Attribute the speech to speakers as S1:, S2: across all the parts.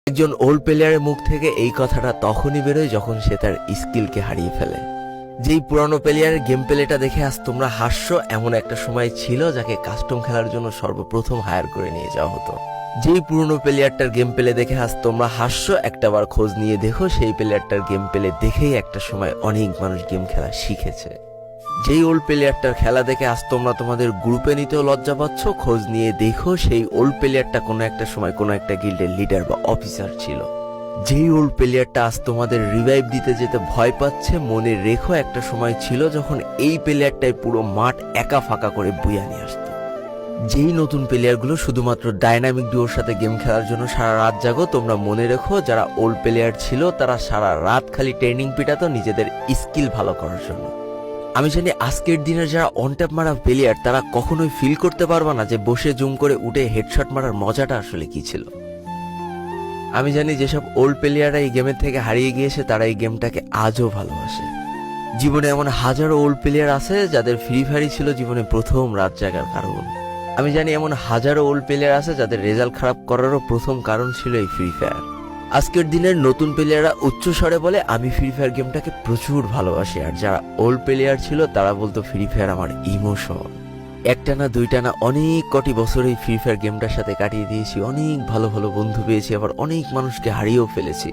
S1: একজন ওল্ড প্লেয়ারের মুখ থেকে এই কথাটা তখনই বেরোয় যখন সে তার স্কিলকে হারিয়ে ফেলে। যেই পুরানো প্লেয়ারের গেম প্লেটা দেখে আজ তোমরা হাসছো, এমন একটা সময় ছিল যাকে কাস্টম খেলার জন্য সর্বপ্রথম হায়ার করে নিয়ে যাওয়া হতো। যেই পুরনো প্লেয়ারটার গেম প্লে দেখে আজ তোমরা হাসছো, একটাবার খোঁজ নিয়ে দেখো সেই প্লেয়ারটার গেম প্লে দেখেই একটা সময় অনেক মানুষ গেম খেলা শিখেছে। যেই ওল্ড প্লেয়ারটার খেলা দেখে আজ তোমরা তোমাদের গ্রুপে নিতেও লজ্জা পাচ্ছ, খোঁজ নিয়ে দেখো সেই ওল্ড প্লেয়ারটা কোনো একটা সময় কোনো একটা গিল্ডের লিডার বা অফিসার ছিল। যেই ওল্ড প্লেয়ারটা আজ তোমাদের রিভাইভ দিতে যেতে ভয় পাচ্ছে, মনে রেখো একটা সময় ছিল যখন এই প্লেয়ারটাই পুরো মাঠ একা ফাঁকা করে বুয়া নিয়ে আসতো। যেই নতুন প্লেয়ারগুলো শুধুমাত্র ডাইনামিক ডুয়োর সাথে গেম খেলার জন্য সারা রাত জাগো, তোমরা মনে রেখো যারা ওল্ড প্লেয়ার ছিল তারা সারা রাত খালি ট্রেনিং পিটাতো নিজেদের স্কিল ভালো করার জন্য। আমি জানি আজকের দিনের যারা অনট্যাপ মারা প্লেয়ার তারা কখনোই ফিল করতে পারবে না যে বসে জুম করে উঠে হেডশট মারার মজাটা আসলে কি ছিল। আমি জানি যেসব ওল্ড প্লেয়াররা এই গেমের থেকে হারিয়ে গিয়েছে তারা এই গেমটাকে আজও ভালোবাসে। জীবনে এমন হাজারো ওল্ড প্লেয়ার আছে যাদের ফ্রি ফায়ারই ছিল জীবনে প্রথম রাত জাগার কারণ। আমি জানি এমন হাজারো ওল্ড প্লেয়ার আছে যাদের রেজাল্ট খারাপ করারও প্রথম কারণ ছিল এই ফ্রি ফায়ার। আজকের দিনের নতুন প্লেয়াররা উচ্চ স্বরে বলে আমি ফ্রি ফায়ার গেমটাকে প্রচুর ভালোবাসি, আর যারা ওল্ড প্লেয়ার ছিল তারা বলতো ফ্রি ফায়ার আমার ইমোশন। একটা না দুইটা না অনেক কটি বছর এই ফ্রি ফায়ার গেমটার সাথে কাটিয়ে দিয়েছি, অনেক ভালো ভালো বন্ধু পেয়েছি, আবার অনেক মানুষকে হারিয়েও ফেলেছি।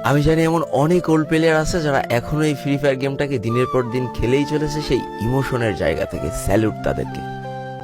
S1: আমি জানি এমন অনেক ওল্ড প্লেয়ার আছে যারা এখনো এই ফ্রি ফায়ার গেমটাকে দিনের পর দিন খেলেই চলেছে সেই ইমোশনের জায়গা থেকে। স্যালুট তাদেরকে।